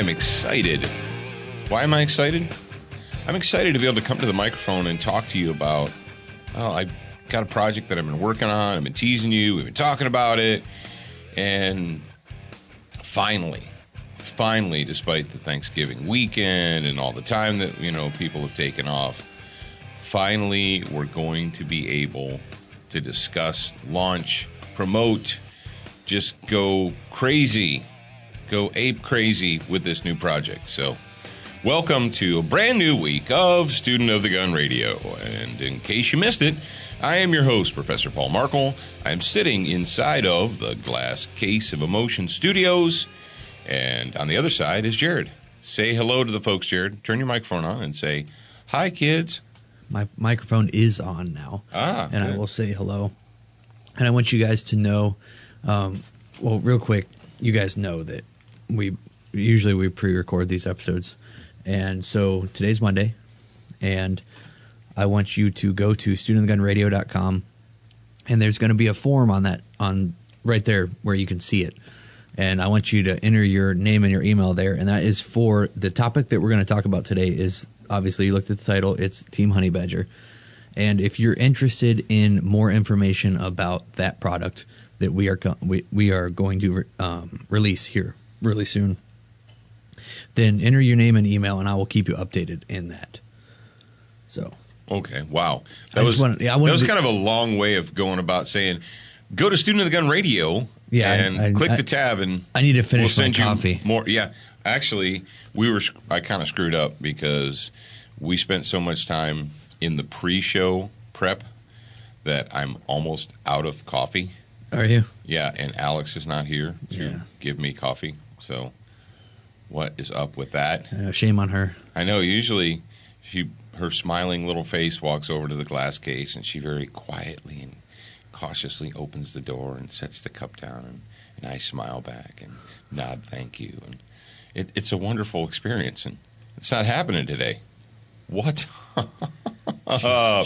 am excited. Why am I excited? I'm excited to be able to come to the microphone and talk to you about, I've got a project that I've been working on. I've been teasing you. We've been talking about it. And finally, despite the Thanksgiving weekend and all the time that, people have taken off, finally, we're going to be able to discuss, launch, promote, just go crazy, go ape crazy with this new project. So welcome to a brand new week of Student of the Gun Radio. And in case you missed it, I am your host, Professor Paul Markle. I'm sitting inside of the Glass Case of Emotion Studios. And on the other side is Jared. Say hello to the folks, Jared. Turn your microphone on and say, hi, kids. My microphone is on now. And good. I will say hello. And I want you guys to know, real quick, you guys know that we pre-record these episodes. And so today's Monday, and I want you to go to studentofthegunradio.com, and there's going to be a form on right there where you can see it. And I want you to enter your name and your email there, and that is for the topic that we're going to talk about today. Is obviously, you looked at the title, it's Team Honey Badger. And if you're interested in more information about that product that we are going to release here really soon, then enter your name and email, and I will keep you updated in that. So okay, wow, that was kind of a long way of going about saying, go to Student of the Gun Radio, and click the tab, and I need to finish we'll my coffee. More, yeah. Actually, I kind of screwed up because we spent so much time in the pre-show prep that I'm almost out of coffee. Are you? Yeah, and Alex is not here to give me coffee. So what is up with that? Shame on her. I know. Usually her smiling little face walks over to the glass case, and she very quietly and cautiously opens the door and sets the cup down, and I smile back and nod thank you. And it's a wonderful experience, and it's not happening today. What?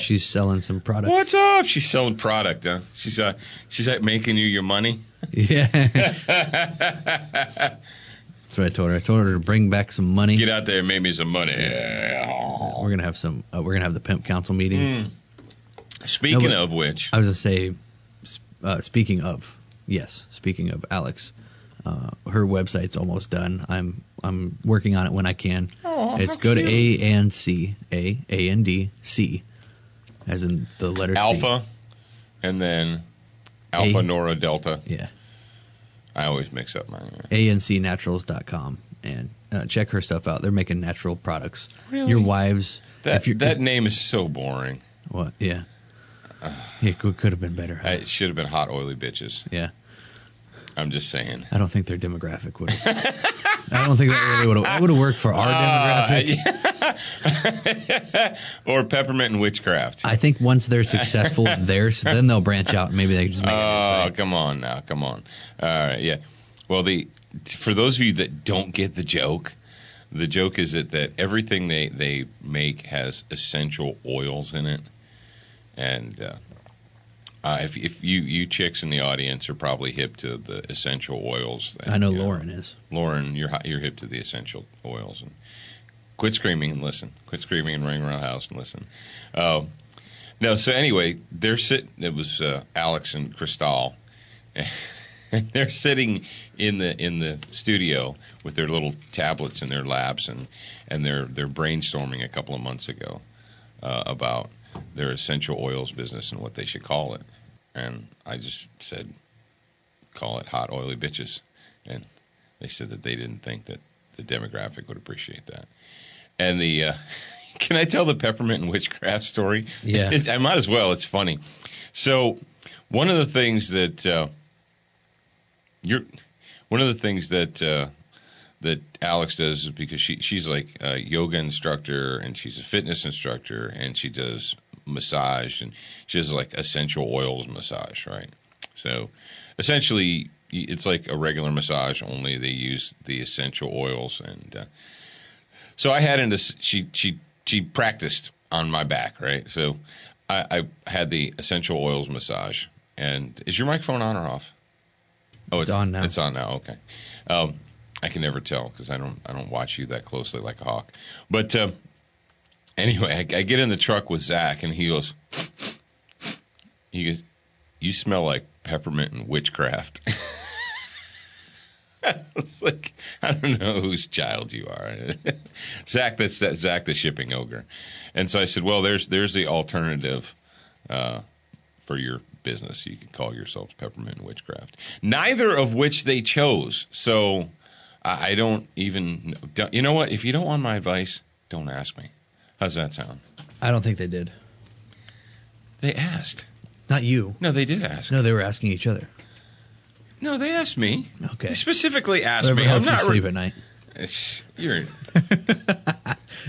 She's selling some products. What's up? She's selling product, huh? She's making you your money? Yeah. That's what I told her. I told her to bring back some money. Get out there and make me some money. We're gonna have some. We're gonna have the pimp council meeting. Speaking of which, I was gonna say. Speaking of Alex, her website's almost done. I'm working on it when I can. Oh, it's go to A&D, as in the letter Alpha, C. and then Alpha Nora Delta. Yeah. I always mix up mine. ANCnaturals.com, and check her stuff out. They're making natural products. Really? Your wives. That name is so boring. What? Yeah. It could have been better. Huh? It should have been Hot Oily Bitches. Yeah. I'm just saying. I don't think their demographic would have. I don't think that really would have worked for our demographic. Yeah. Or Peppermint and Witchcraft. I think once they're successful at theirs, then they'll branch out and maybe they can just make it. Oh, come on now. Come on. All right. Yeah. Well, for those of you that don't get the joke is that everything they make has essential oils in it. And if you chicks in the audience are probably hip to the essential oils. I know Lauren is. Lauren, you're hip to the essential oils. And quit screaming and listen. Quit screaming and running around the house and listen. No, so anyway, they're sitting. It was Alex and Cristal, and they're sitting in the studio with their little tablets in their laps, and they're brainstorming a couple of months ago about their essential oils business and what they should call it. And I just said, call it Hot Oily Bitches. And they said that they didn't think that the demographic would appreciate that. And can I tell the Peppermint and Witchcraft story? Yeah. I might as well. It's funny. So one of the things that that Alex does is because she's like a yoga instructor, and she's a fitness instructor, and she does massage, and she does like essential oils massage, right? So essentially it's like a regular massage, only they use the essential oils. And so I had she practiced on my back, right? So I had the essential oils massage. And is your microphone on or off? Oh, it's on now. It's on now. Okay. I I can never tell because I don't watch you that closely like a hawk. But anyway, I get in the truck with Zach, and he goes, "You smell like peppermint and witchcraft." It's like, I don't know whose child you are. Zach, that's Zach, the shipping ogre. And so I said, well, there's the alternative for your business. You could call yourselves Peppermint and Witchcraft. Neither of which they chose. So I don't even, you know what? If you don't want my advice, don't ask me. How's that sound? I don't think they did. They asked. Not you. No, they did ask. No, they were asking each other. No, they asked me. Okay. They specifically asked Whatever me. helps you sleep at night. You're.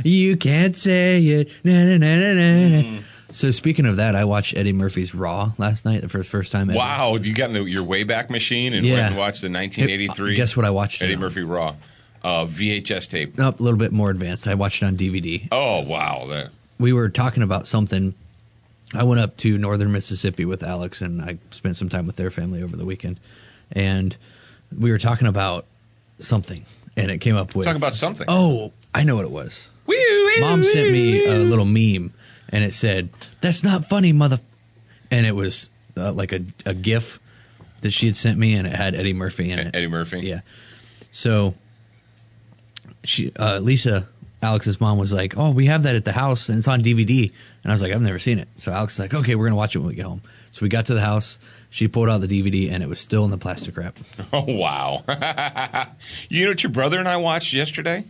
You can't say it. Na, na, na, na, na. Mm. So speaking of that, I watched Eddie Murphy's Raw last night, the first time ever. Wow, you got your Wayback Machine and went and watched the 1983. Guess what I watched? Eddie Murphy Raw. VHS tape. Nope, a little bit more advanced. I watched it on DVD. Oh, wow. We were talking about something. I went up to northern Mississippi with Alex, and I spent some time with their family over the weekend. And we were talking about something, and it came up with... Talk about something. Oh, I know what it was. Mom sent me a little meme, and it said, "That's not funny, mother..." And it was like a GIF that she had sent me, and it had Eddie Murphy in it. Eddie Murphy? Yeah. So Lisa, Alex's mom, was like, "Oh, we have that at the house, and it's on DVD." And I was like, "I've never seen it." So Alex was like, "Okay, we're going to watch it when we get home." So we got to the house. She pulled out the DVD, and it was still in the plastic wrap. Oh, wow. You know what your brother and I watched yesterday?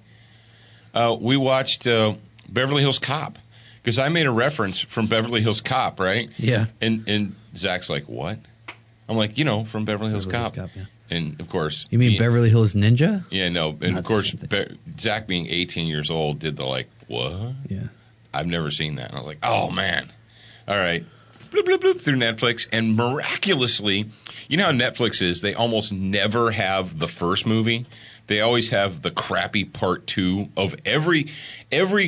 We watched Beverly Hills Cop, because I made a reference from Beverly Hills Cop, right? Yeah. And Zach's like, what? I'm like, from Beverly Hills Cop. Yeah. And, of course... You mean Beverly Hills Ninja? Yeah, no. And, Not of course, Zach, being 18 years old, did the, what? Yeah. I've never seen that. And I was like, oh, man. All right. Bloop, bloop, bloop, through Netflix. And miraculously, you know how Netflix is? They almost never have the first movie. They always have the crappy part 2 of every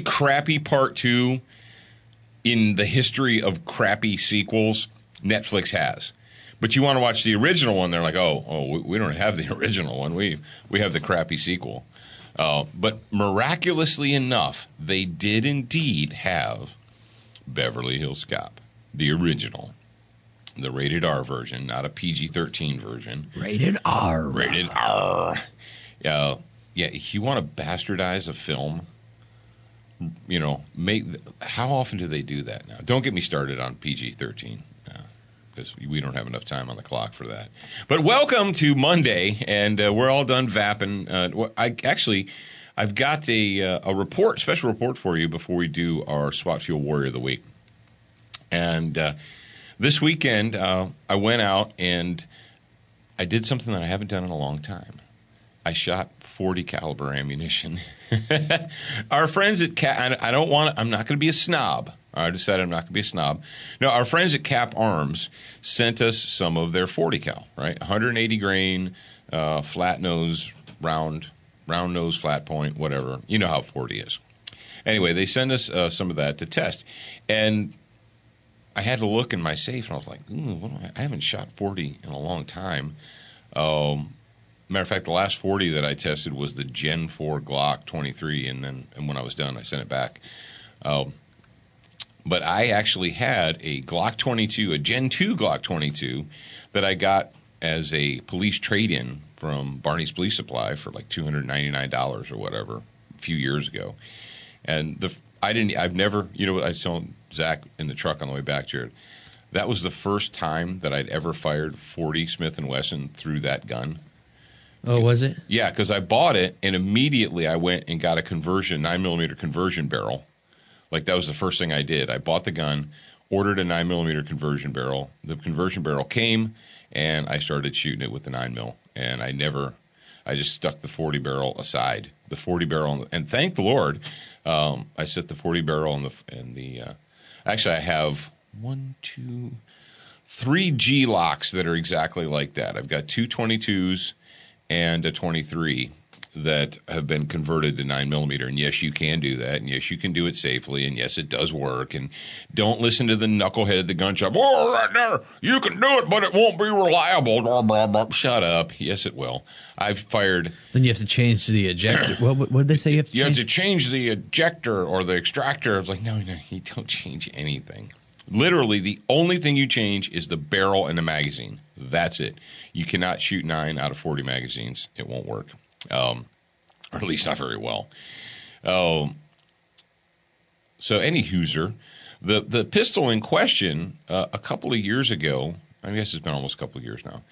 crappy part 2 in the history of crappy sequels Netflix has. But you want to watch the original one, they're like, oh, we don't have the original one. We have the crappy sequel. But miraculously enough, they did indeed have Beverly Hills Cop, the original, the rated R version, not a PG-13 version. Rated R. Rated R. Yeah, if you want to bastardize a film, how often do they do that now? Don't get me started on PG-13. Because we don't have enough time on the clock for that. But welcome to Monday, and we're all done vapping. I've got a special report for you before we do our SWAT Fuel Warrior of the Week. And this weekend, I went out and I did something that I haven't done in a long time. I shot .40 caliber ammunition. Our friends at I'm not going to be a snob. I decided I'm not going to be a snob. No, our friends at Cap Arms sent us some of their .40 cal, right? 180 grain, flat nose, round nose, flat point, whatever. You know how .40 is. Anyway, they sent us some of that to test. And I had to look in my safe, and I was like, I haven't shot .40 in a long time. Matter of fact, the last .40 that I tested was the Gen 4 Glock 23, and when I was done, I sent it back. But I actually had a Glock 22, a Gen 2 Glock 22, that I got as a police trade-in from Barney's Police Supply for like $299 or whatever a few years ago. And I've never, I was telling Zach in the truck on the way back, Jared, that was the first time that I'd ever fired .40 Smith & Wesson through that gun. Oh, was it? Yeah, because I bought it, and immediately I went and got a 9mm conversion barrel. Like, that was the first thing I did. I bought the gun, ordered a 9mm conversion barrel. The conversion barrel came, and I started shooting it with the 9mm. And I just stuck the .40 barrel aside. The .40 barrel, and thank the Lord, I set the .40 barrel actually, I have 3 G-locks that are exactly like that. I've got two 22s and a 23 that have been converted to 9mm. And yes, you can do that. And yes, you can do it safely. And yes, it does work. And don't listen to the knucklehead at the gun shop. Oh, right there, you can do it, but it won't be reliable. Blah, blah, blah. Shut up. Yes, it will. I've fired. Then you have to change the ejector. What did they say you have to change? You have to change the ejector or the extractor. I was like, no, you don't change anything. Literally, the only thing you change is the barrel and the magazine. That's it. You cannot shoot 9 out of 40 magazines. It won't work. Or at least not very well. So any Hooser, the pistol in question, a couple of years ago, I guess it's been almost a couple of years now,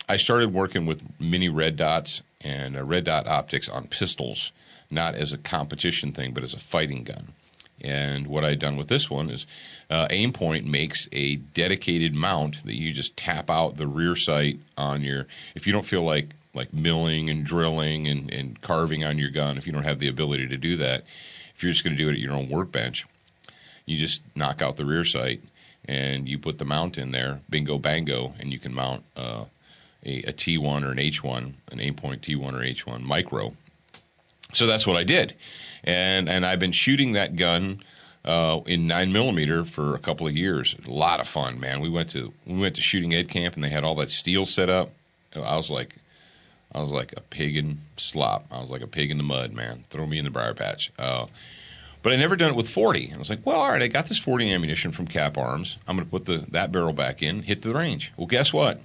I started working with mini red dots and red dot optics on pistols, not as a competition thing, but as a fighting gun. And what I'd done with this one is Aimpoint makes a dedicated mount that you just tap out the rear sight on your, if you don't feel like milling and drilling and carving on your gun, if you don't have the ability to do that, if you're just going to do it at your own workbench, you just knock out the rear sight and you put the mount in there, bingo bango, and you can mount a T1 or an H1, an Aimpoint T1 or H1 micro. So that's what I did. And I've been shooting that gun in 9mm for a couple of years. A lot of fun, man. We went to shooting ed camp and they had all that steel set up. I was like a pig in slop. I was like a pig in the mud, man. Throw me in the briar patch. But I never done it with 40. I was like, well, all right, I got this 40 ammunition from Cap Arms. I'm going to put that barrel back in, hit the range. Well, guess what?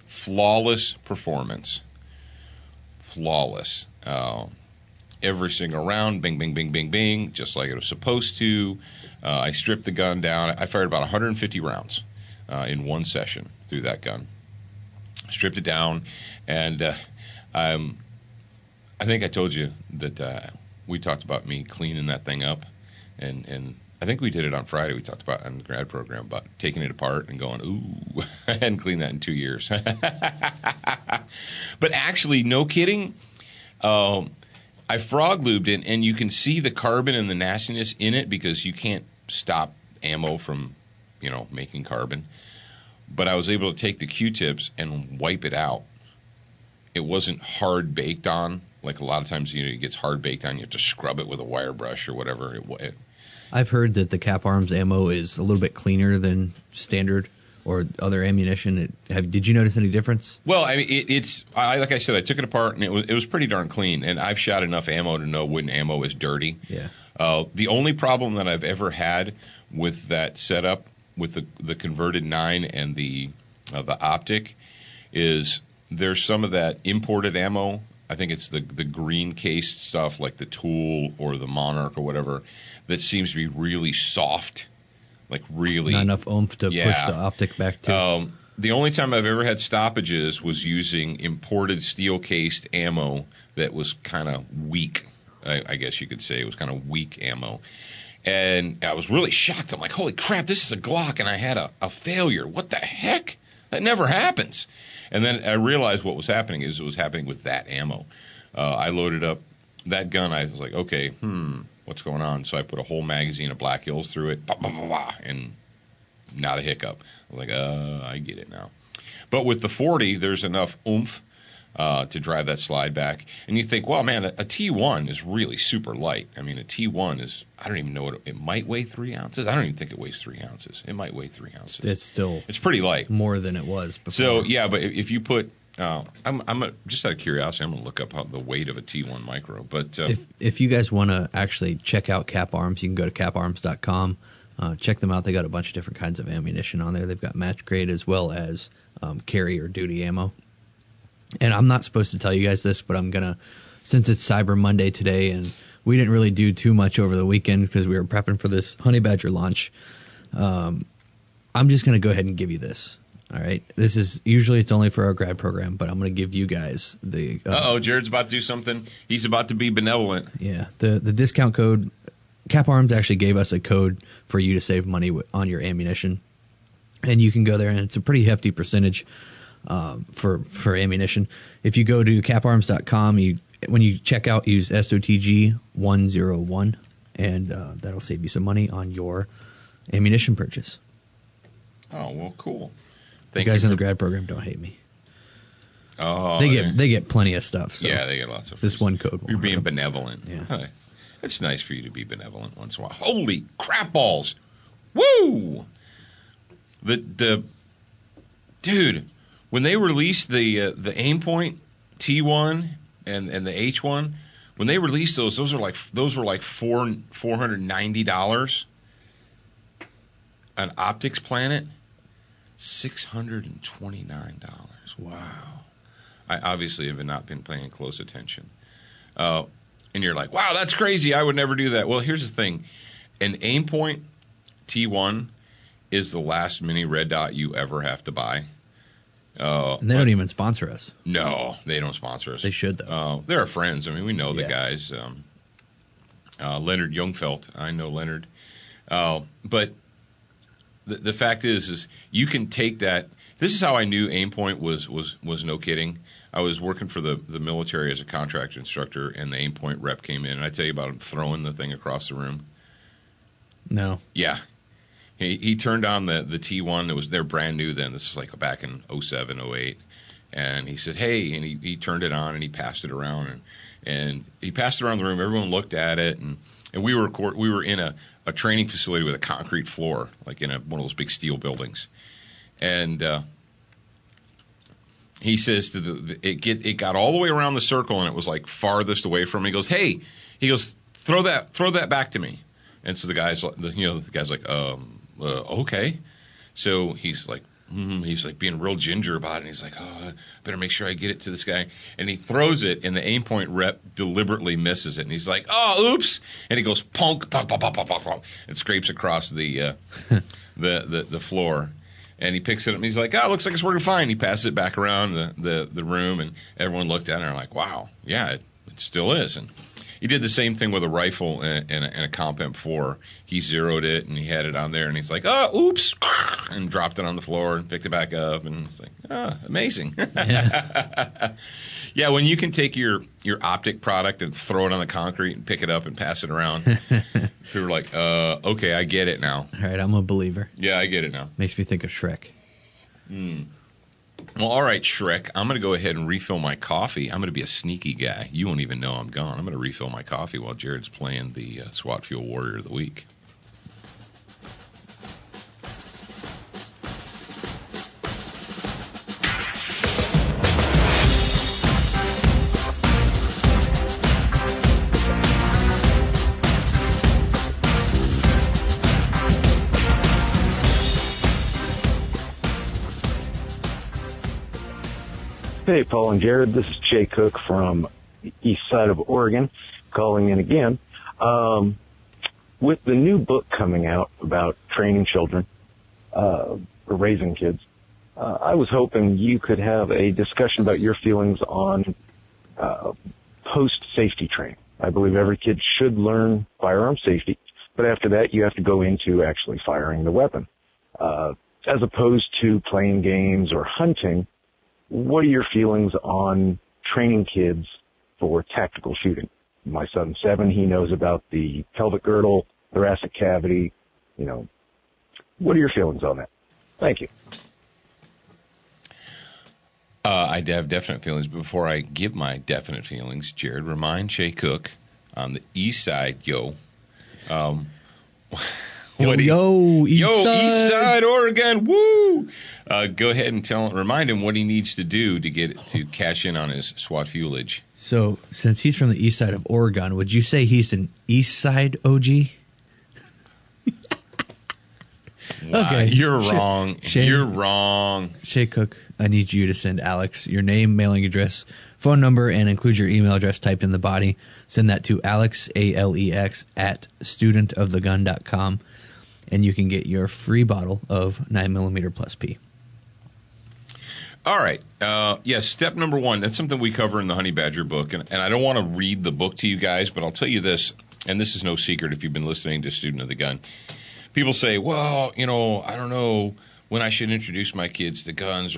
Flawless performance. Flawless. Every single round, bing, bing, bing, bing, bing, just like it was supposed to. I stripped the gun down. I fired about 150 rounds in one session through that gun. Stripped it down, and I think I told you that we talked about me cleaning that thing up, and I think we did it on Friday. We talked about on the grad program about taking it apart and going, ooh, I hadn't cleaned that in 2 years. But actually, no kidding, I frog lubed it, and you can see the carbon and the nastiness in it because you can't stop ammo from, making carbon. But I was able to take the Q-tips and wipe it out. It wasn't hard baked on. Like a lot of times, it gets hard baked on. You have to scrub it with a wire brush or whatever. I've heard that the Cap Arms ammo is a little bit cleaner than standard or other ammunition. Did you notice any difference? Well, I mean, like I said, I took it apart and it was pretty darn clean. And I've shot enough ammo to know when ammo is dirty. Yeah. The only problem that I've ever had with that setup, with the converted 9 and the optic, is there's some of that imported ammo. I think it's the green cased stuff like the Tool or the Monarch or whatever that seems to be really soft, like really not enough oomph to push the optic back to. The only time I've ever had stoppages was using imported steel cased ammo that was kind of weak. I guess you could say it was kind of weak ammo. And I was really shocked. I'm like, holy crap, this is a Glock, and I had a failure. What the heck? That never happens. And then I realized what was happening is it was happening with that ammo. I loaded up that gun. I was like, okay, what's going on? So I put a whole magazine of Black Hills through it, and not a hiccup. I was like, I get it now. But with the 40, there's enough oomph to drive that slide back. And you think, well, man, a T1 is really super light. I mean, a T1 is, I don't even know what it might weigh 3 ounces. I don't even think it weighs 3 ounces. It might weigh 3 ounces. It's pretty light. More than it was before. So, yeah, but if you put, just out of curiosity, I'm going to look up the weight of a T1 micro. But if you guys want to actually check out Cap Arms, you can go to caparms.com. Check them out. They got a bunch of different kinds of ammunition on there. They've got match grade as well as carry or duty ammo. And I'm not supposed to tell you guys this, but I'm going to, since it's Cyber Monday today, and we didn't really do too much over the weekend because we were prepping for this Honey Badger launch, I'm just going to go ahead and give you this. All right? This is, usually it's only for our grad program, but I'm going to give you guys the... Jared's about to do something. He's about to be benevolent. Yeah. The discount code, Cap Arms actually gave us a code for you to save money on your ammunition. And you can go there, and it's a pretty hefty percentage for ammunition. If you go to caparms.com, when you check out, use SOTG101, and that'll save you some money on your ammunition purchase. Oh, well, cool. The guys in the grad program don't hate me. Oh, they get plenty of stuff. So yeah, they get lots of. This one code. You're being benevolent. Yeah, it's nice for you to be benevolent once in a while. Holy crap balls! Woo! The dude, when they released the Aimpoint T1 and the H1, when they released those were like $490. An Optics Planet, $629. Wow. I obviously have not been paying close attention. And you're like, wow, that's crazy. I would never do that. Well, here's the thing. An Aimpoint T1 is the last mini red dot you ever have to buy. And they don't even sponsor us. No, they don't sponsor us. They should, though. They're our friends. I mean, we know the guys. Leonard Jungfeld. I know Leonard. But the fact is you can take that. This is how I knew Aimpoint was no kidding. I was working for the military as a contract instructor, and the Aimpoint rep came in, and I tell you about him throwing the thing across the room. No. Yeah. He turned on the T1. They're brand new then. This is like back in 07, 08. And he said, hey, and he turned it on and he passed it around. And he passed it around the room. Everyone looked at it. And we were in a training facility with a concrete floor, like in one of those big steel buildings. And he says it got all the way around the circle, and it was like farthest away from me. He goes, throw that back to me. And so the guy's like, okay. So he's like being real ginger about it. And he's like, oh, I better make sure I get it to this guy. And he throws it, and the Aimpoint rep deliberately misses it. And he's like, oh, oops. And he goes, punk, punk, punk, punk, punk, punk, punk. It scrapes across the floor. And he picks it up, and he's like, oh, it looks like it's working fine. He passes it back around the room, and everyone looked at it and they're like, wow, yeah, it still is. And he did the same thing with a rifle and a Comp M4. He zeroed it, and he had it on there, and he's like, oh, oops, and dropped it on the floor and picked it back up, and it's like, amazing. Yeah. Yeah, when you can take your optic product and throw it on the concrete and pick it up and pass it around, people are like, okay, I get it now. All right, I'm a believer. Yeah, I get it now. Makes me think of Shrek. Well, all right, Shrek, I'm going to go ahead and refill my coffee. I'm going to be a sneaky guy. You won't even know I'm gone. I'm going to refill my coffee while Jared's playing the SWAT Fuel Warrior of the Week. Hey, Paul and Jared. This is Jay Cook from the east side of Oregon, calling in again. With the new book coming out about training children, or raising kids, I was hoping you could have a discussion about your feelings on post-safety training. I believe every kid should learn firearm safety, but after that you have to go into actually firing the weapon. As opposed to playing games or hunting, what are your feelings on training kids for tactical shooting? My son's 7. He knows about the pelvic girdle, thoracic cavity. What are your feelings on that? Thank you. I have definite feelings. But before I give my definite feelings, Jared, remind Jay Cook on the east side, East Side, Oregon, woo! Go ahead and remind him what he needs to do to cash in on his SWAT fuelage. So, since he's from the east side of Oregon, would you say he's an east side OG? Wow, okay, you're wrong. You're wrong. Shay Cook, I need you to send Alex your name, mailing address, phone number, and include your email address typed in the body. Send that to Alex, ALEX, @studentofthegun.com, and you can get your free bottle of 9mm plus P. All right. Yes, step number 1. That's something we cover in the Honey Badger book. And I don't want to read the book to you guys, but I'll tell you this, and this is no secret if you've been listening to Student of the Gun. People say, well, I don't know when I should introduce my kids to guns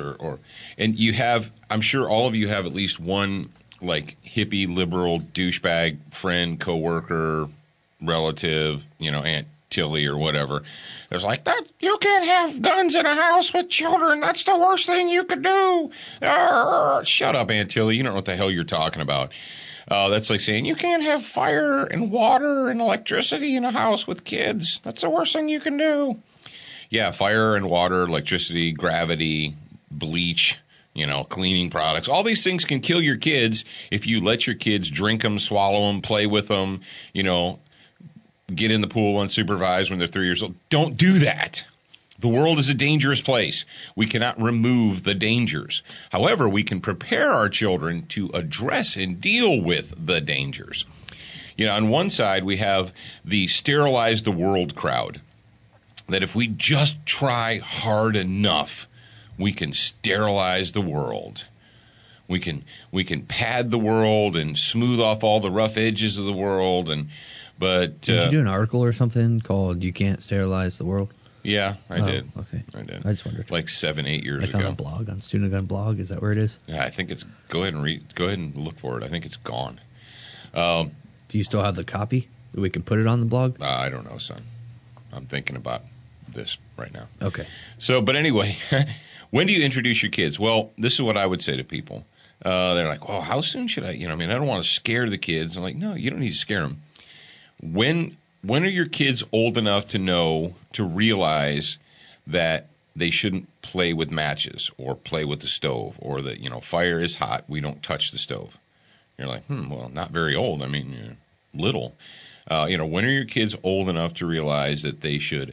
and you have, I'm sure all of you have at least one like hippie, liberal, douchebag friend, coworker, relative, aunt, Tilly or whatever. It's like, that you can't have guns in a house with children. That's the worst thing you could do. Shut up, Aunt Tilly. You don't know what the hell you're talking about. That's like saying you can't have fire and water and electricity in a house with kids. That's the worst thing you can do. Yeah, fire and water, electricity, gravity, bleach, cleaning products. All these things can kill your kids if you let your kids drink them, swallow them, play with them, get in the pool unsupervised when they're 3 years old. Don't do that. The world is a dangerous place. We cannot remove the dangers. However, we can prepare our children to address and deal with the dangers. On one side, we have the sterilize the world crowd, that if we just try hard enough, we can sterilize the world. We can pad the world and smooth off all the rough edges of the world. But did you do an article or something called "You Can't Sterilize the World"? Yeah, I did. Okay, I did. I just wondered. Like 7-8 years ago. On a blog, on Student Gun blog. Is that where it is? Yeah, I think it's. Go ahead and look for it. I think it's gone. Do you still have the copy? We can put it on the blog. I don't know, son. I'm thinking about this right now. Okay. So, but anyway, when do you introduce your kids? Well, this is what I would say to people. They're like, "Well, how soon should I?" I don't want to scare the kids. I'm like, no, you don't need to scare them. When are your kids old enough to realize that they shouldn't play with matches or play with the stove, or that, fire is hot, we don't touch the stove? You're like, well, not very old. Little. When are your kids old enough to realize that they should?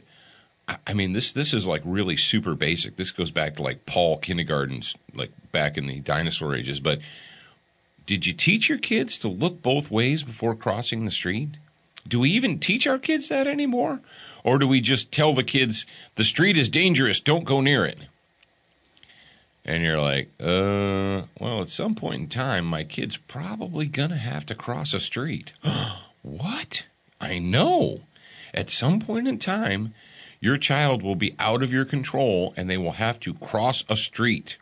This is like really super basic. This goes back to like Paul kindergartens, like back in the dinosaur ages. But did you teach your kids to look both ways before crossing the street? Do we even teach our kids that anymore? Or do we just tell the kids, the street is dangerous, don't go near it? And you're like, well, at some point in time, my kid's probably going to have to cross a street. What? I know. At some point in time, your child will be out of your control and they will have to cross a street.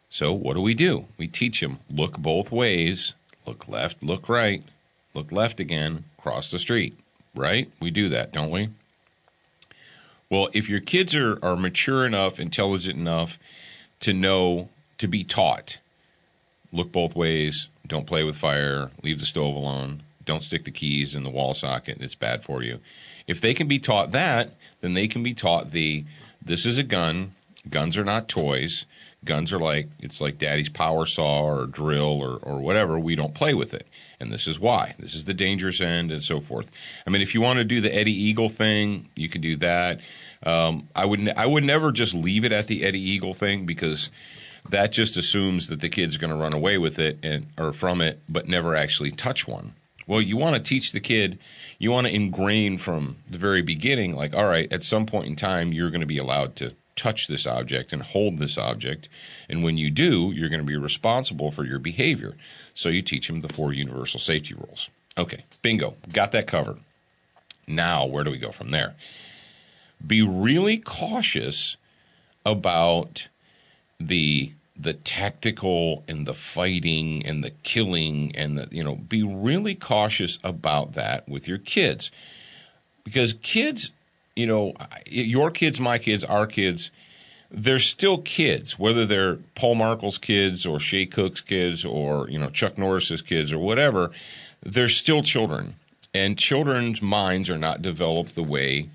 So what do? We teach them, look both ways, look left, look right, look left again, cross the street, right? We do that, don't we? Well, if your kids are mature enough, intelligent enough to know, to be taught, look both ways, don't play with fire, leave the stove alone, don't stick the keys in the wall socket, it's bad for you. If they can be taught that, then they can be taught this is a gun, guns are not toys, guns are it's like daddy's power saw or drill or whatever, we don't play with it. And this is why. This is the dangerous end and so forth. If you want to do the Eddie Eagle thing, you can do that. I would never just leave it at the Eddie Eagle thing, because that just assumes that the kid's going to run away with it or from it, but never actually touch one. Well, you want to teach the kid, you want to ingrain from the very beginning, like, all right, at some point in time, you're going to be allowed to touch this object and hold this object. And when you do, you're going to be responsible for your behavior. So you teach them the 4 universal safety rules. Okay, bingo, got that covered. Now, where do we go from there? Be really cautious about the tactical and the fighting and the killing and be really cautious about that with your kids. Because kids, your kids, my kids, our kids, they're still kids, whether they're Paul Markel's kids or Shay Cook's kids or, Chuck Norris's kids or whatever, they're still children. And children's minds are not developed the way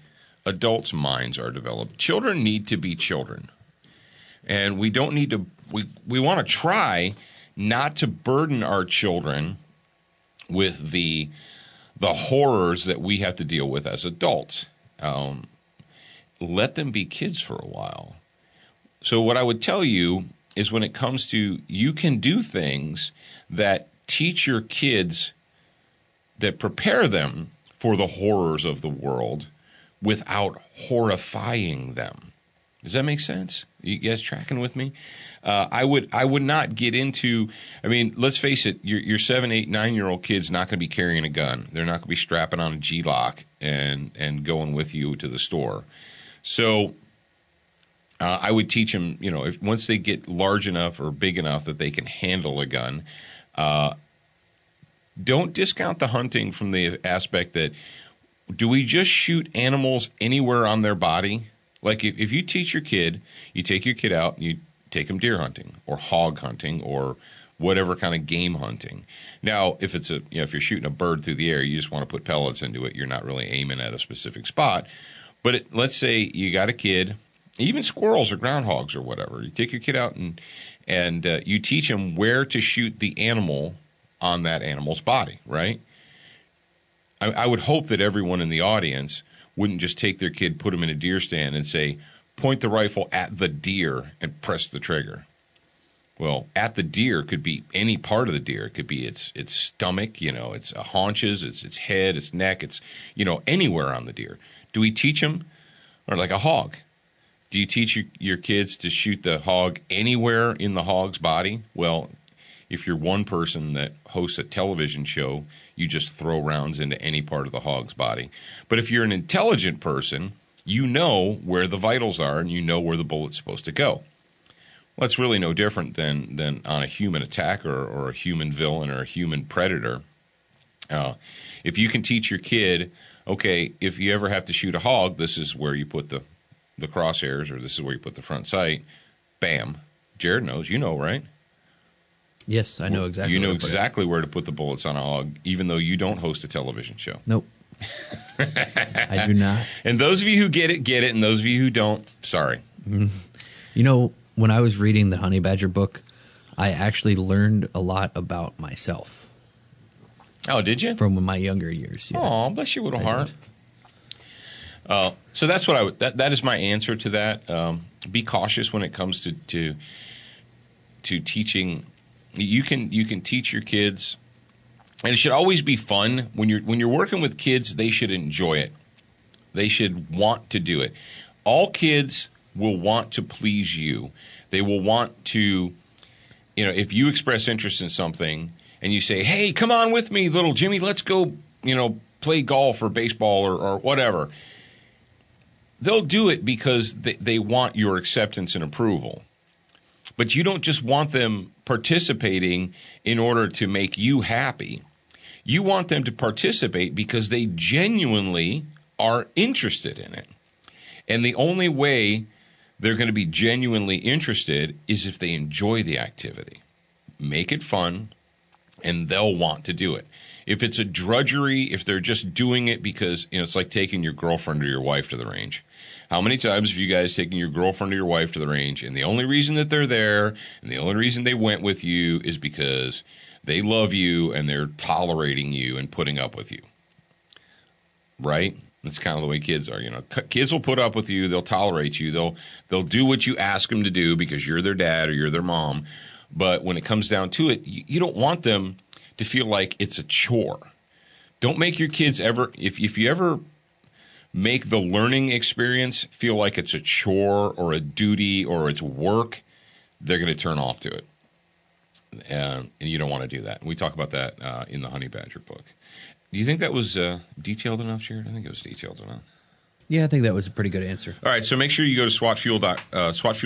adults' minds are developed. Children need to be children. And we don't need to, we want to try not to burden our children with the horrors that we have to deal with as adults. Let them be kids for a while. So what I would tell you is, when it comes to, you can do things that teach your kids, that prepare them for the horrors of the world without horrifying them. Does that make sense? You guys tracking with me? I would not get into, let's face it, your 7, 8, 9-year-old kid's not going to be carrying a gun. They're not going to be strapping on a G-lock and going with you to the store. So I would teach them, if once they get large enough or big enough that they can handle a gun, don't discount the hunting from the aspect that do we just shoot animals anywhere on their body? Like if you teach your kid, you take your kid out and you take them deer hunting or hog hunting or whatever kind of game hunting. Now, if it's if you're shooting a bird through the air, you just want to put pellets into it. You're not really aiming at a specific spot. But let's say you got a kid, even squirrels or groundhogs or whatever. You take your kid out and you teach them where to shoot the animal on that animal's body, right? I would hope that everyone in the audience wouldn't just take their kid, put them in a deer stand, and say, point the rifle at the deer and press the trigger. Well, at the deer could be any part of the deer. It could be its stomach, its haunches, its head, its neck, it's anywhere on the deer. Do we teach them, or like a hog? Do you teach your kids to shoot the hog anywhere in the hog's body? Well, if you're one person that hosts a television show, you just throw rounds into any part of the hog's body. But if you're an intelligent person, you know where the vitals are and you know where the bullet's supposed to go. Well, that's really no different than on a human attacker or a human villain or a human predator. If you can teach your kid, okay, if you ever have to shoot a hog, this is where you put the crosshairs, or this is where you put the front sight, bam. Jared knows, right? Yes, I know exactly. You know exactly where to put the bullets on a hog, even though you don't host a television show. Nope. I do not. And those of you who get it, and those of you who don't, sorry. When I was reading the Honey Badger book, I actually learned a lot about myself. Oh, did you? From my younger years. Yeah. Oh, bless your little heart. So that's what that is my answer to that. Be cautious when it comes to teaching. You can teach your kids, and it should always be fun. When you're working with kids, they should enjoy it. They should want to do it. All kids will want to please you. They will want to, if you express interest in something and you say, hey, come on with me, little Jimmy, let's go, play golf or baseball or whatever. They'll do it because they want your acceptance and approval. But you don't just want them participating in order to make you happy. You want them to participate because they genuinely are interested in it. And the only way they're going to be genuinely interested is if they enjoy the activity. Make it fun, and they'll want to do it. If it's a drudgery, if they're just doing it because, it's like taking your girlfriend or your wife to the range. How many times have you guys taken your girlfriend or your wife to the range, and the only reason that they're there and the only reason they went with you is because they love you and they're tolerating you and putting up with you? Right? That's kind of the way kids are. Kids will put up with you. They'll tolerate you. They'll do what you ask them to do because you're their dad or you're their mom. But when it comes down to it, you don't want them to feel like it's a chore. Don't make your kids ever, if you ever make the learning experience feel like it's a chore or a duty or it's work, they're going to turn off to it. And you don't want to do that. And we talk about that in the Honey Badger book. Do you think that was detailed enough, Jared? I think it was detailed enough. Yeah, I think that was a pretty good answer. All right, so make sure you go to SWAT Fuel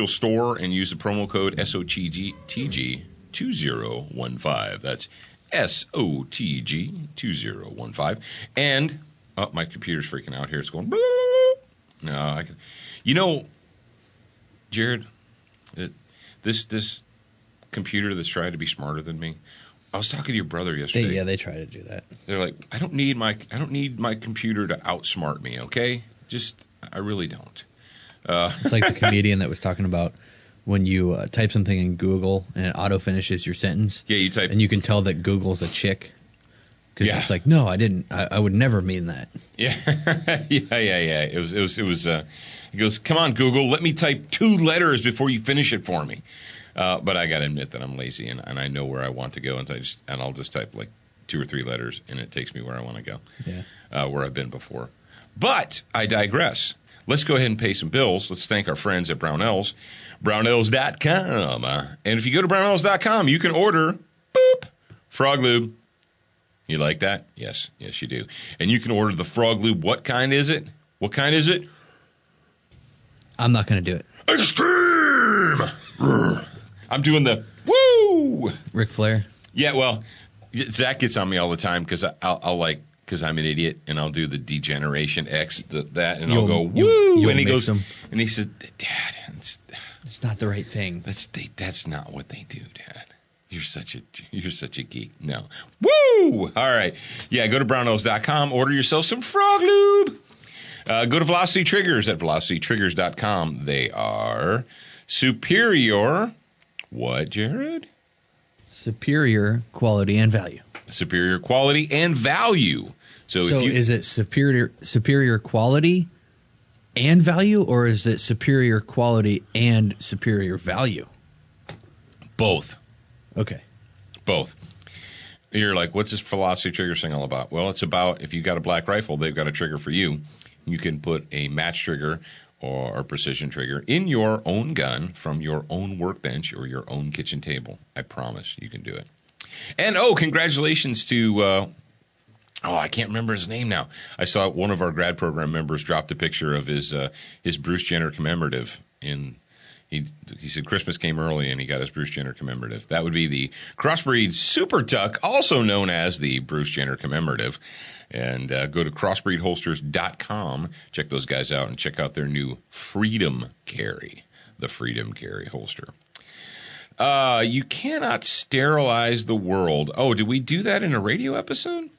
store and use the promo code SOTG2015. That's SOTG2015. And my computer's freaking out here. It's going. No, I can. Jared, this computer that's trying to be smarter than me. I was talking to your brother yesterday. They try to do that. They're like, I don't need my computer to outsmart me. Okay, I really don't. It's like the comedian that was talking about when you type something in Google and it auto finishes your sentence. Yeah, you type, and you can tell that Google's a chick because it's like, no, I didn't. I would never mean that. Yeah, yeah. It was. He goes, come on, Google, let me type 2 letters before you finish it for me. But I got to admit that I'm lazy and I know where I want to go, and I'll just type like 2 or 3 letters, and it takes me where I want to go. Yeah, where I've been before. But I digress. Let's go ahead and pay some bills. Let's thank our friends at Brownells, Brownells.com. And if you go to Brownells.com, you can order Frog Lube. You like that? Yes, you do. And you can order the Frog Lube. What kind is it? I'm not going to do it. Extreme. I'm doing the woo. Ric Flair. Yeah, well, Zach gets on me all the time because I'll like because I'm an idiot, and I'll do the degeneration X, that, and I'll You'll- go, you'll- woo! you'll And he mix goes, them. and he said, Dad, It's not the right thing. that's not what they do, Dad. You're such a geek. No. Woo! All right. Yeah, go to brownells.com. Order yourself some frog lube. Go to Velocity Triggers at velocitytriggers.com. They are superior. What, Jared? Superior quality and value. Superior quality and value. So So if you is it superior quality and value, or is it superior quality and superior value? both. Okay. Both. You're like, what's this Velocity Trigger thing all about? Well, it's about if you got a black rifle, they've got a trigger for you. You can put a match trigger or a precision trigger in your own gun from your own workbench or your own kitchen table. I promise you can do it. And, congratulations to, I can't remember his name now. I saw one of our grad program members dropped a picture of his Bruce Jenner commemorative in. He said Christmas came early and he got his Bruce Jenner commemorative. That would be the Crossbreed Super Tuck, also known as the Bruce Jenner commemorative. And go to crossbreedholsters.com. Check those guys out and check out their new Freedom Carry, the Freedom Carry holster. You cannot sterilize the world. Oh, did we do that in a radio episode?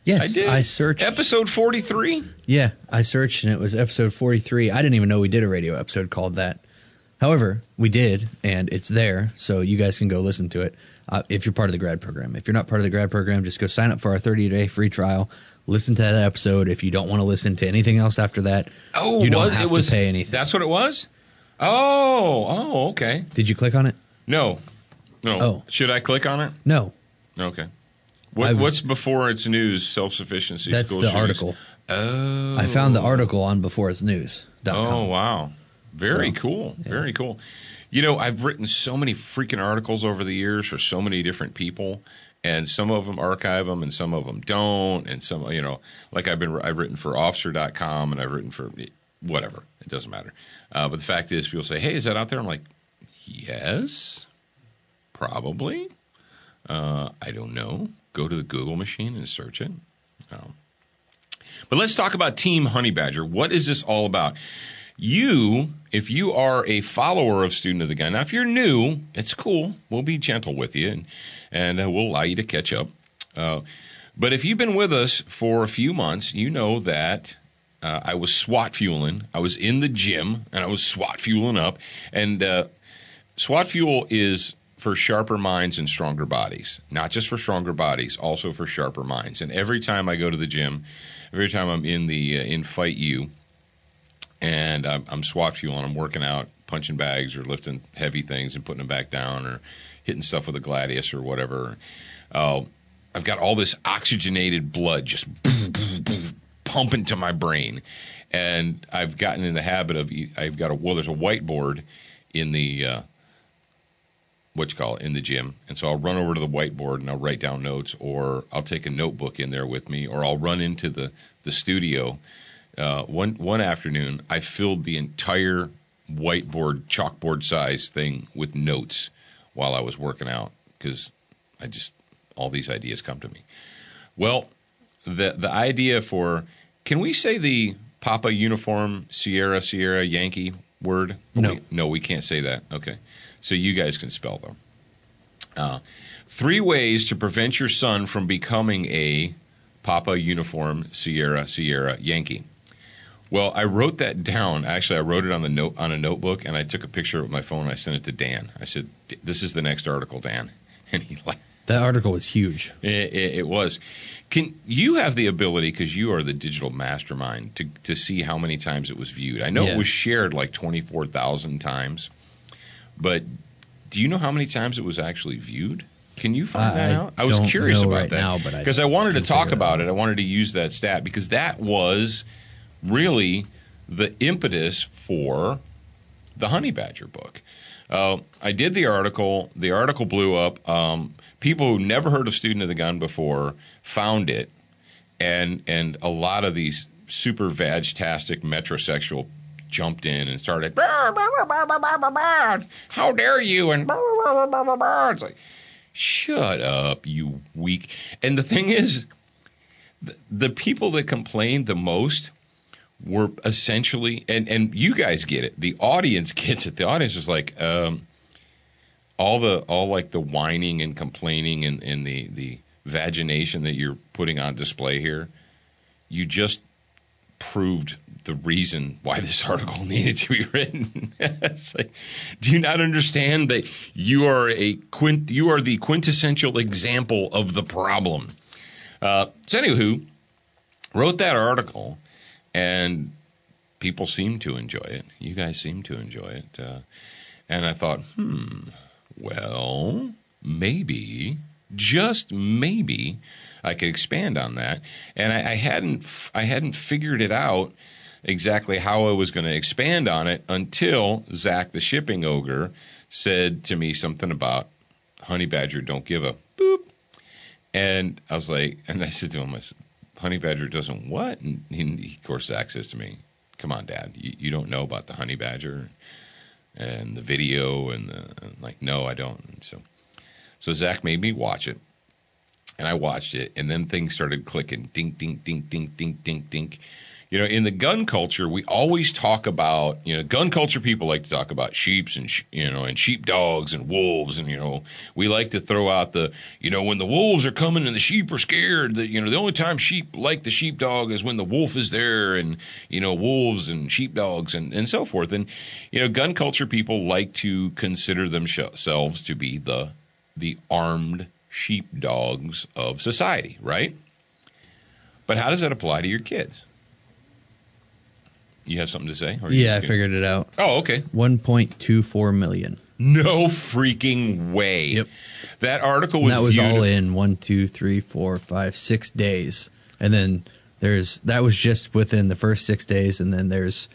Yes, I did. I searched. Episode 43? Yeah, I searched and it was episode 43. I didn't even know we did a radio episode called that. However, we did, and it's there, so you guys can go listen to it if you're part of the grad program. If you're not part of the grad program, just go sign up for our 30-day free trial. Listen to that episode. If you don't want to listen to anything else after that, you don't have to pay anything. That's what it was? Oh, okay. Did you click on it? No. Oh. Should I click on it? No. Okay. What's before it's news, self-sufficiency? That's the article. Oh. I found the article on beforeitsnews.com. Oh, wow. Very So, cool. yeah. Very cool. You know, I've written so many freaking articles over the years for so many different people, and some of them archive them and some of them don't, and some, like I've written for officer.com and I've written for whatever. It doesn't matter. But the fact is, people say, hey, is that out there? I'm like, yes, probably. I don't know. Go to the Google machine and search it. But let's talk about Team Honey Badger. What is this all about? If you are a follower of Student of the Gun, now if you're new, it's cool. We'll be gentle with you and we'll allow you to catch up. But if you've been with us for a few months, you know that I was SWAT fueling. I was in the gym and I was SWAT fueling up. And SWAT fuel is for sharper minds and stronger bodies. Not just for stronger bodies, also for sharper minds. And every time I go to the gym, every time I'm in Fight U, and I'm SWAT fueling, I'm working out, punching bags or lifting heavy things and putting them back down or hitting stuff with a gladius or whatever. I've got all this oxygenated blood just pumping to my brain. And I've gotten in the habit of, there's a whiteboard in the, in the gym. And so I'll run over to the whiteboard and I'll write down notes, or I'll take a notebook in there with me, or I'll run into the studio. One afternoon, I filled the entire whiteboard, chalkboard size thing with notes while I was working out because all these ideas come to me. Well, the idea for, can we say the Papa Uniform Sierra Yankee word? No. We can't say that. Okay. So you guys can spell them. 3 ways to prevent your son from becoming a Papa Uniform Sierra Yankee. Well, I wrote that down. Actually, I wrote it on a notebook, and I took a picture with my phone and I sent it to Dan. I said, "This is the next article, Dan." And he laughed. That article was huge. It was. Can you have the ability, because you are the digital mastermind, to see how many times it was viewed? I know It was shared like 24,000 times, but do you know how many times it was actually viewed? Can you find that out? I was curious about that because I wanted to talk about it. I wanted to use that stat because that was really the impetus for the Honey Badger book. I did the article. The article blew up. People who never heard of Student of the Gun before found it, and a lot of these super vag-tastic metrosexual jumped in and started, how dare you, and it's like, shut up, you weak. And the thing is, the people that complained the most were essentially, and you guys get it. The audience gets it. The audience is like, all like the whining and complaining and the vagination that you're putting on display here. You just proved the reason why this article needed to be written. It's like, do you not understand that you are the quintessential example of the problem? So anywho, wrote that article, and people seem to enjoy it. You guys seem to enjoy it. And I thought, well, maybe, just maybe, I could expand on that. And I hadn't figured it out exactly how I was going to expand on it until Zach the shipping ogre said to me something about honey badger don't give a boop. And I was like, and I said to him, honey badger doesn't what? And he, of course, Zach says to me, come on, Dad, you don't know about the honey badger and the video and I'm like, no, I don't. And so Zach made me watch it, and I watched it, and then things started clicking, dink, dink, dink, dink, dink, dink, dink. You know, in the gun culture, we always talk about, gun culture people like to talk about sheeps and, and sheepdogs and wolves. And, we like to throw out when the wolves are coming and the sheep are scared, the only time sheep like the sheepdog is when the wolf is there, and, wolves and sheepdogs and so forth. And, gun culture people like to consider themselves to be the armed sheepdogs of society, right? But how does that apply to your kids? You have something to say? Yeah, I figured it out. Oh, okay. 1.24 million. No freaking way. Yep. That article was that was all in 1, 2, 3, 4, 5, 6 days. And then that was just within the first 6 days, and then there's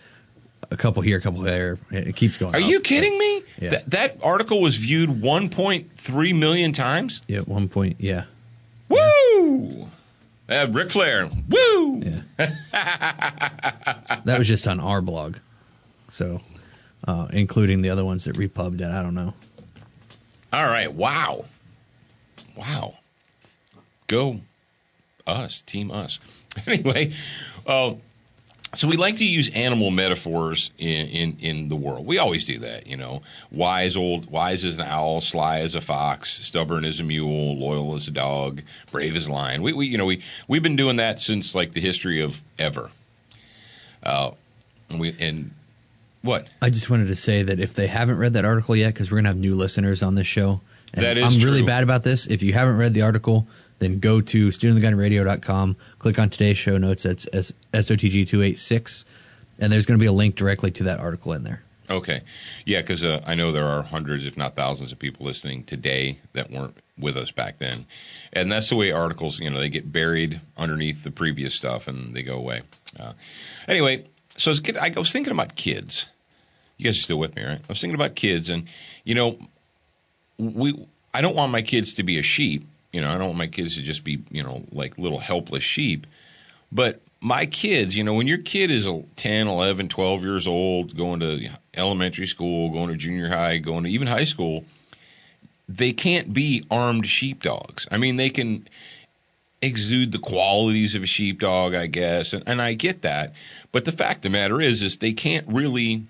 a couple here, a couple there. It keeps going. Are you kidding me? Yeah. That article was viewed 1.3 million times? Yeah, 1 point, yeah. Woo! Ric Flair. Woo! Yeah. That was just on our blog. So, including the other ones that repubbed it. I don't know. All right. Wow. Go us. Team us. Anyway, so we like to use animal metaphors in the world. We always do that, Wise as an owl, sly as a fox, stubborn as a mule, loyal as a dog, brave as a lion. We've been doing that since like the history of ever. What? I just wanted to say that if they haven't read that article yet, because we're gonna have new listeners on this show, and that is I'm really true. bad about this. If you haven't read the article, then go to studentofthegunradio.com, click on today's show notes. That's SOTG 286, and there's going to be a link directly to that article in there. Okay. Yeah, because I know there are hundreds, if not thousands, of people listening today that weren't with us back then. And that's the way articles, they get buried underneath the previous stuff and they go away. Anyway, so I was thinking about kids. You guys are still with me, right? I was thinking about kids, and, I don't want my kids to be a sheep. I don't want my kids to just be, like little helpless sheep. But my kids, when your kid is 10, 11, 12 years old, going to elementary school, going to junior high, going to even high school, they can't be armed sheepdogs. I mean, they can exude the qualities of a sheepdog, I guess, and I get that. But the fact of the matter is they can't really,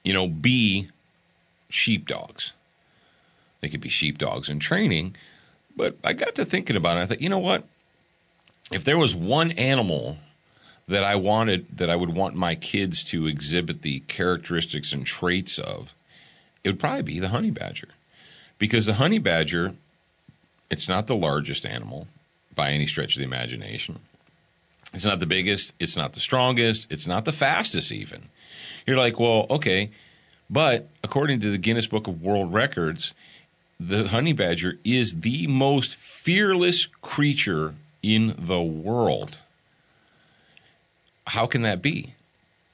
be sheepdogs. They could be sheepdogs in training. But I got to thinking about it. I thought, you know what? If there was one animal that I would want my kids to exhibit the characteristics and traits of, it would probably be the honey badger. Because the honey badger, it's not the largest animal by any stretch of the imagination. It's not the biggest. It's not the strongest. It's not the fastest even. You're like, well, okay. But according to the Guinness Book of World Records, the honey badger is the most fearless creature in the world. How can that be?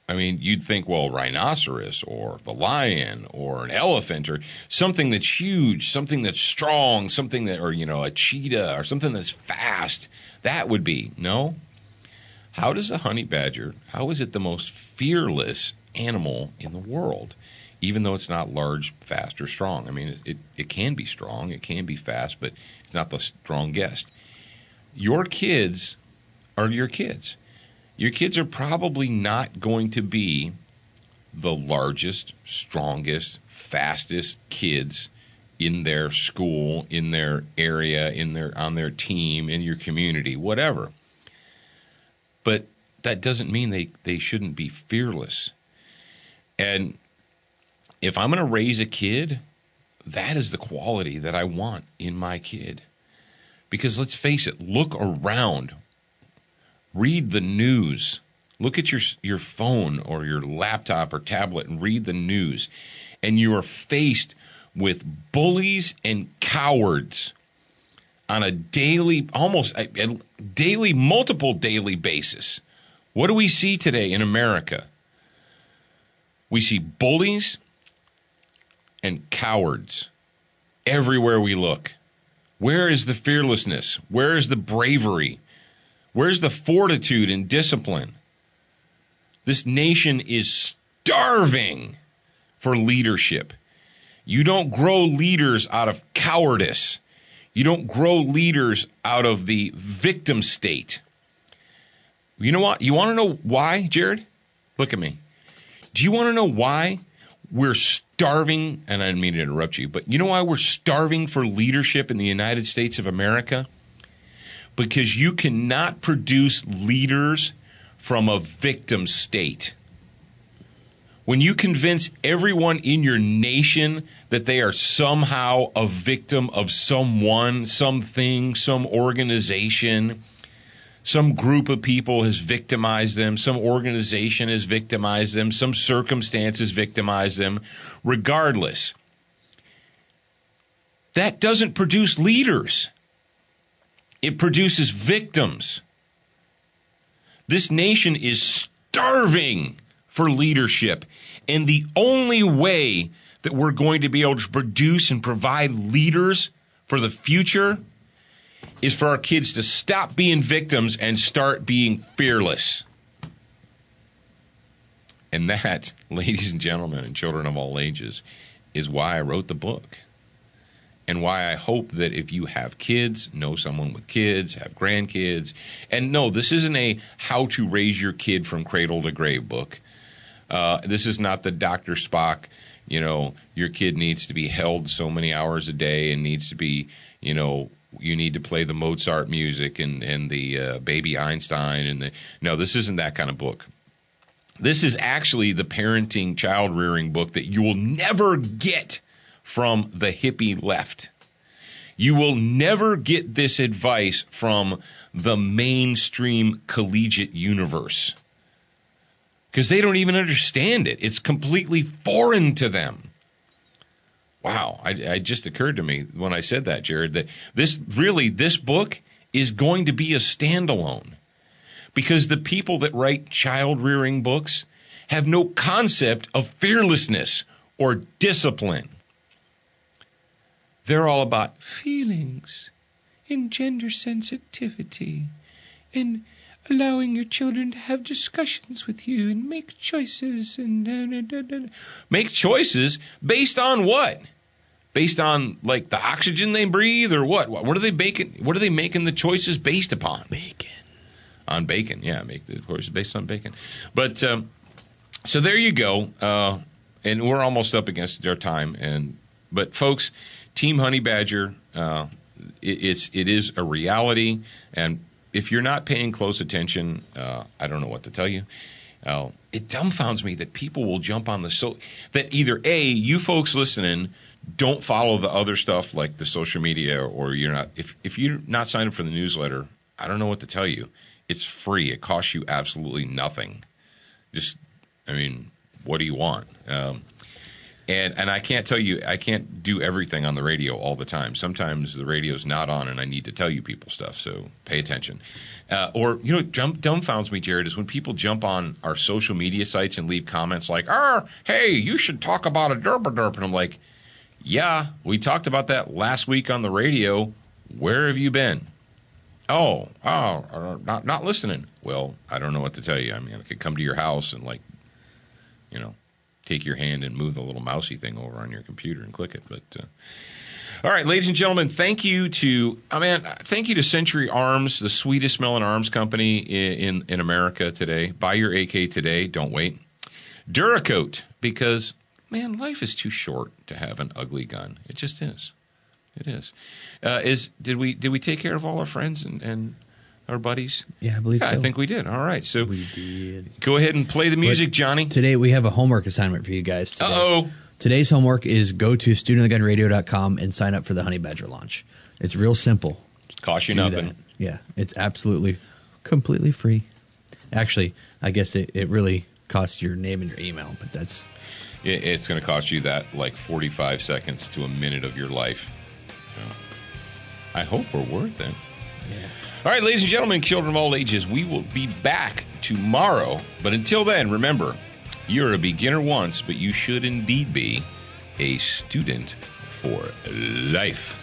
I mean, you'd think, well, rhinoceros or the lion or an elephant or something that's huge, something that's strong, something that, or, a cheetah or something that's fast. That would be. No. How does a honey badger, how is it the most fearless animal in the world? Even though it's not large, fast, or strong. I mean, it can be strong, it can be fast, but it's not the strongest. your kids are your kids. Your kids are probably not going to be the largest, strongest, fastest kids in their school, in their area, on their team, in your community, whatever. But that doesn't mean they shouldn't be fearless. And if I'm going to raise a kid, that is the quality that I want in my kid. Because let's face it, look around. Read the news. Look at your phone or your laptop or tablet and read the news. And you are faced with bullies and cowards on a daily, almost a daily, multiple daily basis. What do we see today in America? We see bullies and cowards everywhere we look. Where is the fearlessness? Where is the bravery? Where's the fortitude and discipline? This nation is starving for leadership. You don't grow leaders out of cowardice. You don't grow leaders out of the victim state. You know what? You want to know why, Jared? Look at me. Do you want to know why we're starving? And I didn't mean to interrupt you, but you know why we're starving for leadership in the United States of America? Because you cannot produce leaders from a victim state. When you convince everyone in your nation that they are somehow a victim of someone, something, some organization, some group of people has victimized them, some organization has victimized them, some circumstances victimized them, regardless, that doesn't produce leaders. It produces victims. This nation is starving for leadership. And the only way that we're going to be able to produce and provide leaders for the future is for our kids to stop being victims and start being fearless. And that, ladies and gentlemen and children of all ages, is why I wrote the book. And why I hope that if you have kids, know someone with kids, have grandkids, and no, this isn't a how to raise your kid from cradle to grave book. This is not the Dr. Spock, your kid needs to be held so many hours a day and needs to be, you need to play the Mozart music and the baby Einstein. No, this isn't that kind of book. This is actually the parenting, child rearing book that you will never get from the hippie left. You will never get this advice from the mainstream collegiate universe because they don't even understand it. It's completely foreign to them. Wow, it just occurred to me when I said that, Jared, that this book is going to be a standalone because the people that write child rearing books have no concept of fearlessness or discipline. They're all about feelings and gender sensitivity and allowing your children to have discussions with you and make choices Make choices based on what? Based on like the oxygen they breathe or what? What are they making? What are they making the choices based upon? Bacon. On bacon, yeah. Make the choices based on bacon. But so there you go. And we're almost up against our time. But folks. Team Honey Badger, it is a reality, and if you're not paying close attention, I don't know what to tell you. It dumbfounds me that people will jump on that either A, you folks listening don't follow the other stuff like the social media, or you're not. If you're not signed up for the newsletter, I don't know what to tell you. It's free. It costs you absolutely nothing. What do you want? And I can't tell you, I can't do everything on the radio all the time. Sometimes the radio's not on and I need to tell you people stuff, so pay attention. Dumbfounds me, Jared, is when people jump on our social media sites and leave comments like, hey, you should talk about a derp. And I'm like, yeah, we talked about that last week on the radio. Where have you been? Not listening. Well, I don't know what to tell you. I could come to your house and take your hand and move the little mousy thing over on your computer and click it. But All right, ladies and gentlemen, thank you to Century Arms, the sweetest smelling arms company in America today. Buy your AK today. Don't wait. Duracoat, because, man, life is too short to have an ugly gun. It just is. It is. Did we take care of all our friends and our buddies? Yeah, I believe so. I think we did. All right, so we did. Go ahead and play the music, Johnny. Today we have a homework assignment for you guys today. Uh-oh. Today's homework is go to studentofthegunradio.com and sign up for the Honey Badger launch. It's real simple. Cost you Do nothing. that. Yeah, it's absolutely, completely free. Actually, I guess it really costs your name and your email, but that's... It's going to cost you that like 45 seconds to a minute of your life. So I hope we're worth it. Yeah. All right, ladies and gentlemen, children of all ages, we will be back tomorrow. But until then, remember, you're a beginner once, but you should indeed be a student for life.